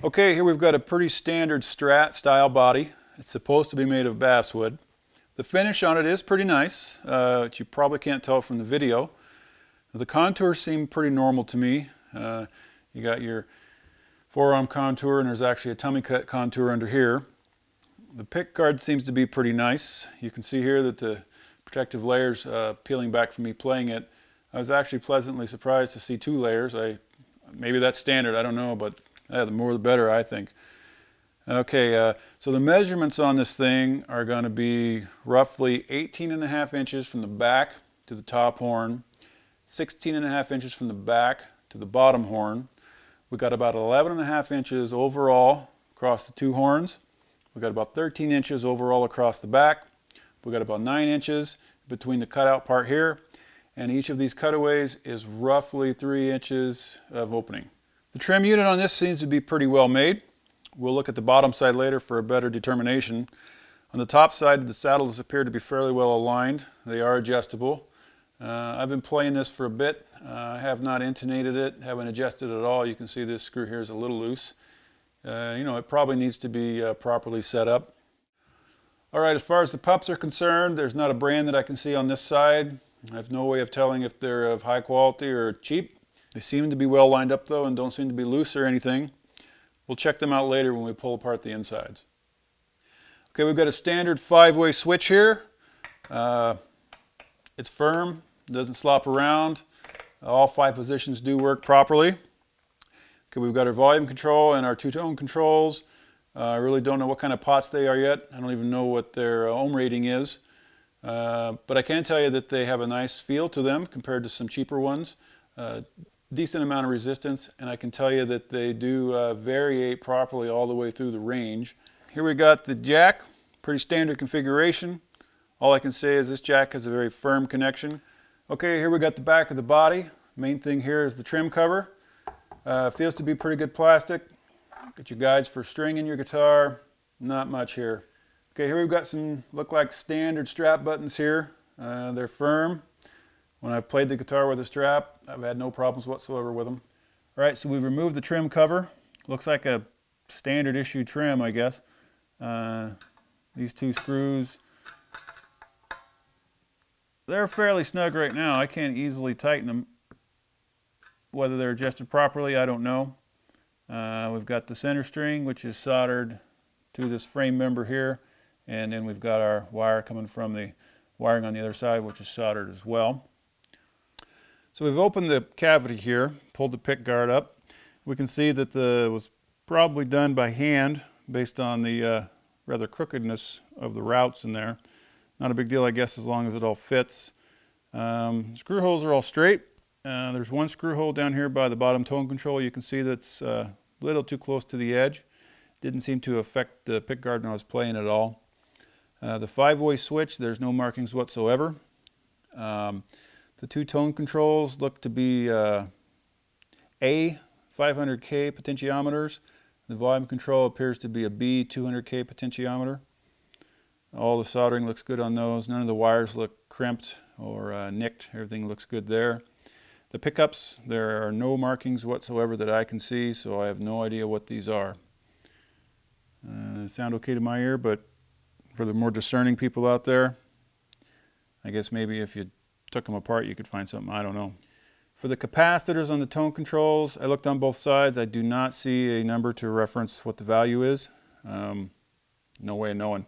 Okay, here we've got a pretty standard Strat style body. It's supposed to be made of basswood. The finish on it is pretty nice, but you probably can't tell from the video. The contours seem pretty normal to me. You got your forearm contour, and there's actually a tummy cut contour under here. The pick guard seems to be pretty nice. You can see here that the protective layers peeling back from me playing it. I was actually pleasantly surprised to see 2 layers. Maybe that's standard, I don't know, but the more the better, I think. Okay, so the measurements on this thing are going to be roughly 18.5 inches from the back to the top horn, 16.5 inches from the back to the bottom horn. We got about 11.5 inches overall across the 2 horns. We got about 13 inches overall across the back. We got about 9 inches between the cutout part here, and each of these cutaways is roughly 3 inches of opening. The trim unit on this seems to be pretty well made. We'll look at the bottom side later for a better determination. On the top side, the saddles appear to be fairly well aligned. They are adjustable. I've been playing this for a bit. I have not intonated it, haven't adjusted it at all. You can see this screw here is a little loose. You know, it probably needs to be properly set up. Alright, as far as the pups are concerned, there's not a brand that I can see on this side. I have no way of telling if they're of high quality or cheap. They seem to be well lined up though and don't seem to be loose or anything. We'll check them out later when we pull apart the insides. Okay, we've got a standard 5-way switch here. It's firm, doesn't slop around. All 5 positions do work properly. Okay, we've got our volume control and our 2-tone controls. I really don't know what kind of pots they are yet. I don't even know what their ohm rating is. But I can tell you that they have a nice feel to them compared to some cheaper ones. Decent amount of resistance, and I can tell you that they do variate properly all the way through the range. Here we got the jack, pretty standard configuration. All I can say is this jack has a very firm connection. Okay, here we got the back of the body. Main thing here is the trim cover. Feels to be pretty good plastic. Got your guides for stringing your guitar. Not much here. Okay, here we've got some look like standard strap buttons here. They're firm. When I've played the guitar with a strap, I've had no problems whatsoever with them. All right, so we've removed the trim cover. Looks like a standard issue trim, I guess. These 2 screws, they're fairly snug right now. I can't easily tighten them. Whether they're adjusted properly, I don't know. We've got the center string, which is soldered to this frame member here. And then we've got our wire coming from the wiring on the other side, which is soldered as well. So we've opened the cavity here, pulled the pick guard up. We can see that it was probably done by hand based on the rather crookedness of the routes in there. Not a big deal, I guess, as long as it all fits. Screw holes are all straight. There's 1 screw hole down here by the bottom tone control. You can see that's a little too close to the edge. Didn't seem to affect the pick guard when I was playing at all. The 5-way switch, there's no markings whatsoever. The 2 tone controls look to be A 500K potentiometers. The volume control appears to be a B 200K potentiometer. All the soldering looks good on those. None of the wires look crimped or nicked. Everything looks good there. The pickups, there are no markings whatsoever that I can see, so I have no idea what these are. Sound okay to my ear, but for the more discerning people out there, I guess maybe if you took them apart you could find something, I don't know. For the capacitors on the tone controls, I looked on both sides. I do not see a number to reference what the value is. No way of knowing.